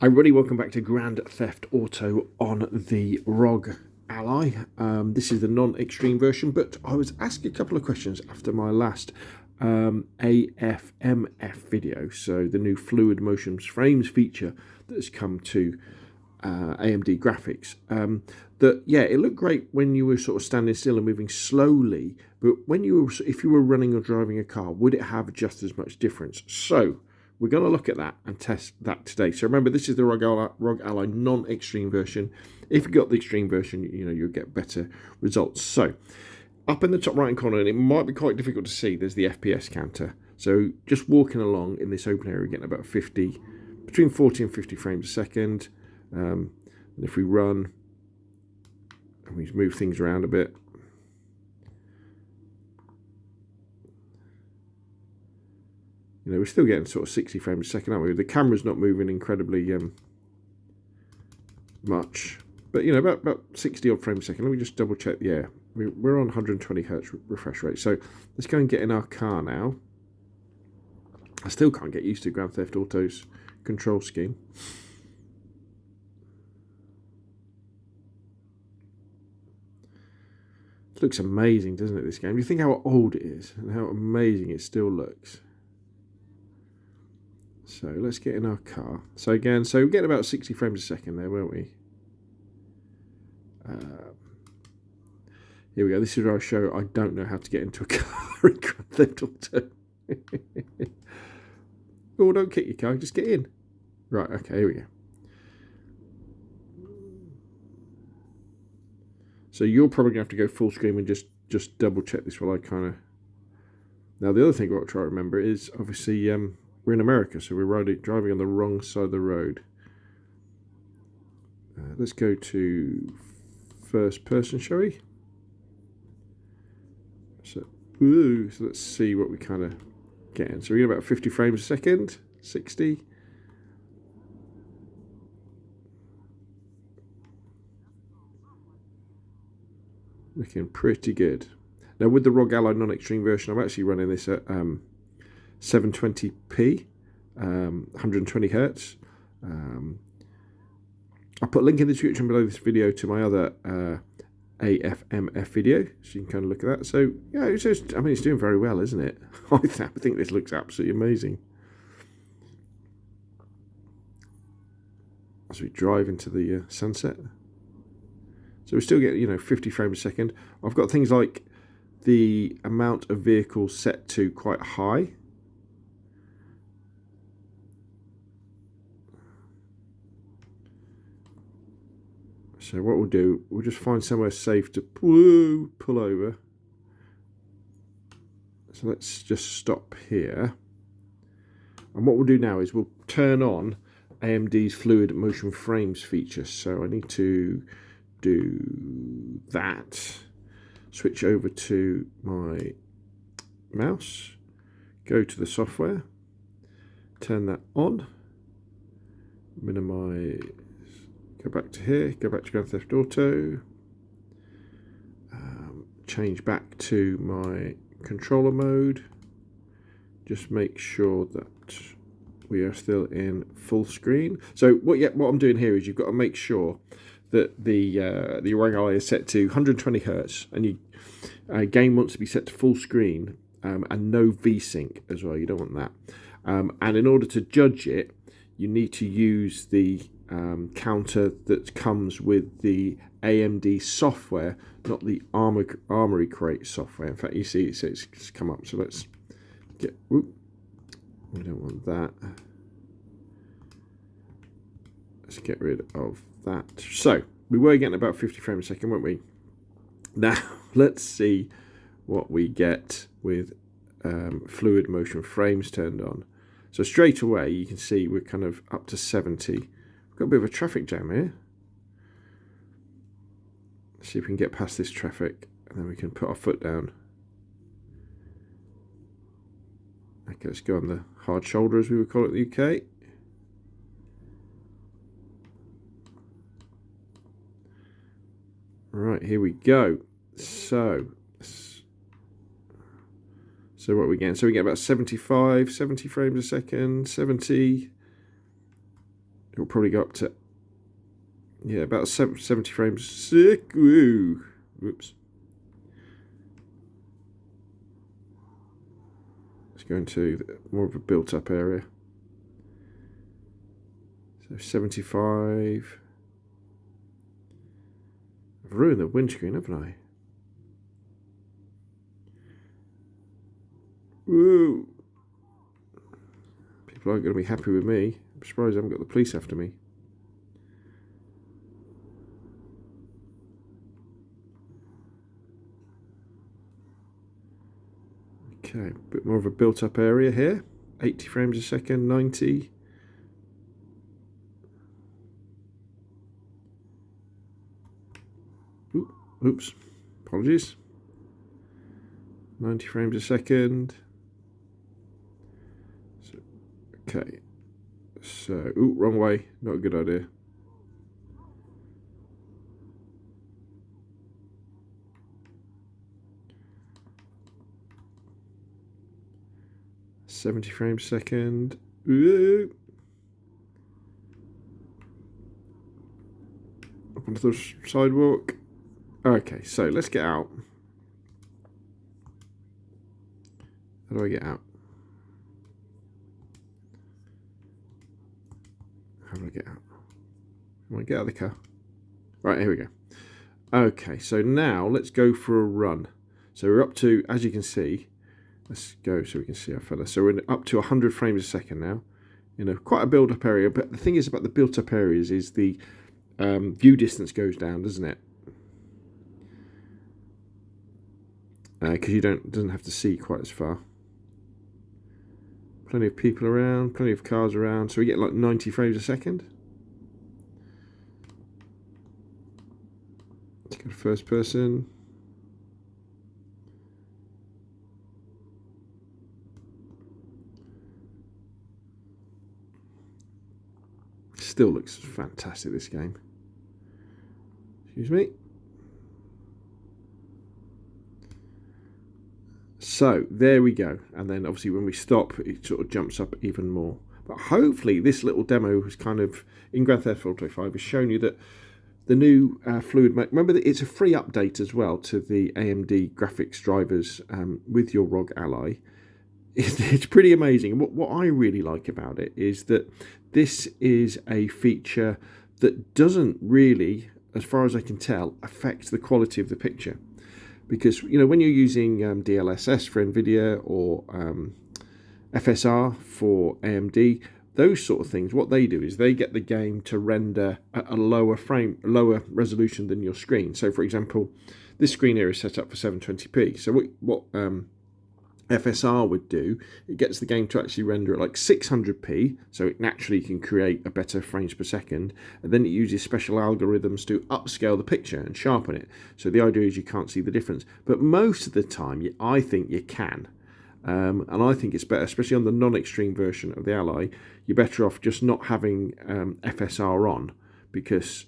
Hi everybody, welcome back to Grand Theft Auto on the ROG Ally. This is the non-extreme version, but I was asked a couple of questions after my last AFMF video, so the new Fluid Motion Frames feature that has come to AMD graphics. It looked great when you were sort of standing still and moving slowly, but if you were running or driving a car, would it have just as much difference? So we're going to look at that and test that today. So remember, this is the ROG Ally non-extreme version. If you got the extreme version, you'll get better results. So up in the top right hand corner, and it might be quite difficult to see, there's the FPS counter. So just walking along in this open area, getting about between 40 and 50 frames a second. And if we run and we move things around a bit, we're still getting sort of 60 frames a second, aren't we? The camera's not moving incredibly much, but about 60 odd frames a second. Let me just double check. Yeah, we're on 120 hertz refresh rate. So let's go and get in our car now. I still can't get used to Grand Theft Auto's control scheme. It looks amazing, doesn't it, this game? You think how old it is and how amazing it still looks. So let's get in our car. So again, we're getting about 60 frames a second there, weren't we? Here we go. This is where I show I don't know how to get into a car in Grand Theft Auto. Oh, don't kick your car, just get in. Right, okay, here we go. So you're probably going to have to go full screen and just double check this while I kind of... Now the other thing I've got to try to remember is, obviously, we're in America, so we're driving on the wrong side of the road. Let's go to first person, shall we? So let's see what we kind of get in. So we're getting about 50 frames a second, 60. Looking pretty good. Now with the ROG Ally non-extreme version, I'm actually running this at 720p, 120 hertz. I'll put a link in the description below this video to my other AFMF video, so you can kind of look at that. So yeah, it's doing very well, isn't it? I think this looks absolutely amazing. As we drive into the sunset. So we still get 50 frames a second. I've got things like the amount of vehicles set to quite high. So what we'll do, we'll just find somewhere safe to pull over. So let's just stop here. And what we'll do now is we'll turn on AMD's Fluid Motion Frames feature. So I need to do that. Switch over to my mouse. Go to the software. Turn that on. Minimize. Go back to here, go back to Grand Theft Auto, change back to my controller mode, just make sure that we are still in full screen. So what I'm doing here is you've got to make sure that the ROG Ally is set to 120 hertz, and your game wants to be set to full screen, and no VSync as well. You don't want that. And in order to judge it, you need to use the counter that comes with the AMD software, not the Armory Crate software. In fact, you see it's come up. So let's get. Whoop, we don't want that. Let's get rid of that. So we were getting about 50 frames a second, weren't we? Now let's see what we get with Fluid Motion Frames turned on. So straight away you can see we're kind of up to 70. We've got a bit of a traffic jam here. Let's see if we can get past this traffic, and then we can put our foot down. Okay, let's go on the hard shoulder, as we would call it in the UK. Right, here we go. So what are we getting? So we get about 70 frames a second, 70, it'll probably go up to, yeah, about 70 frames. Sick. Woo. Whoops. Let's go into more of a built-up area. So 75. I've ruined the windscreen, haven't I? Woo! People aren't going to be happy with me. I'm surprised I haven't got the police after me. Okay, a bit more of a built-up area here. 80 frames a second, 90. Oops, apologies. 90 frames a second. So, okay, so, wrong way, not a good idea. $70 frames a second. Ooh. Up onto the sidewalk. Okay, so let's get out. How do I get out? How do I get out? I want to get out of the car. Right, here we go. Okay, so now let's go for a run. So we're up to, as you can see, let's go so we can see our fella. So we're up to 100 frames a second now. You know, quite a build-up area. But the thing is about the built-up areas is the view distance goes down, doesn't it? Because you doesn't have to see quite as far. Plenty of people around, plenty of cars around, so we get like 90 frames a second. Let's go to first person. Still looks fantastic, this game. Excuse me. So there we go, and then obviously when we stop it sort of jumps up even more. But hopefully this little demo has kind of, in Grand Theft Auto 5, has shown you that the new Fluid, remember that it's a free update as well to the AMD graphics drivers with your ROG Ally. It's pretty amazing. What I really like about it is that this is a feature that doesn't really, as far as I can tell, affect the quality of the picture. Because, you know, when you're using DLSS for NVIDIA or FSR for AMD, those sort of things, what they do is they get the game to render at a lower resolution than your screen. So, for example, this screen here is set up for 720p. So what FSR would do, it gets the game to actually render at like 600p, so it naturally can create a better frames per second, and then it uses special algorithms to upscale the picture and sharpen it. So the idea is you can't see the difference, but most of the time I think you can. And I think it's better, especially on the non-extreme version of the Ally, you're better off just not having FSR on, because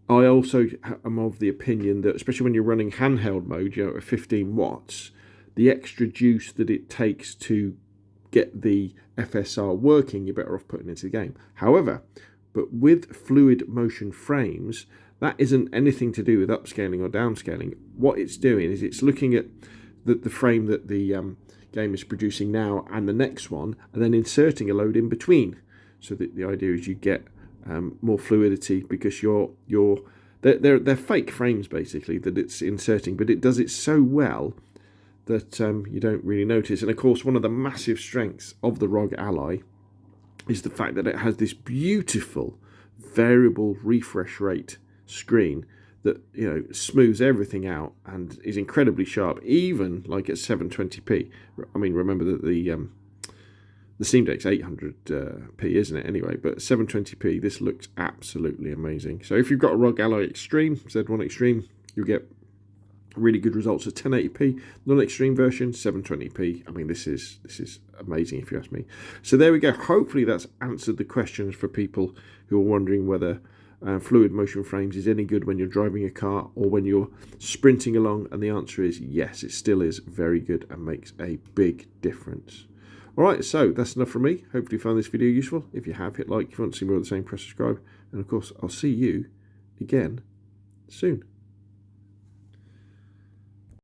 I also am of the opinion that, especially when you're running handheld mode, you know, at 15 watts, the extra juice that it takes to get the FSR working, you're better off putting into the game. However, but with Fluid Motion Frames, that isn't anything to do with upscaling or downscaling. What it's doing is it's looking at the frame that the game is producing now and the next one, and then inserting a load in between. So that the idea is you get more fluidity, because they're fake frames basically that it's inserting, but it does it so well that you don't really notice. And of course, one of the massive strengths of the ROG Ally is the fact that it has this beautiful variable refresh rate screen that, you know, smooths everything out and is incredibly sharp, even like at 720p. I mean, remember that the Steam Deck's 800p, isn't it? Anyway, but 720p, this looks absolutely amazing. So if you've got a ROG Ally Extreme, Z1 Extreme, you'll get really good results at 1080p. Non-extreme version 720p. I mean, this is amazing if you ask me. So there we go. Hopefully that's answered the questions for people who are wondering whether Fluid Motion Frames is any good when you're driving a car or when you're sprinting along, and the answer is yes, it still is very good and makes a big difference. Alright, so that's enough from me. Hopefully you found this video useful. If you have, hit like. If you want to see more of the same, press subscribe. And of course, I'll see you again soon.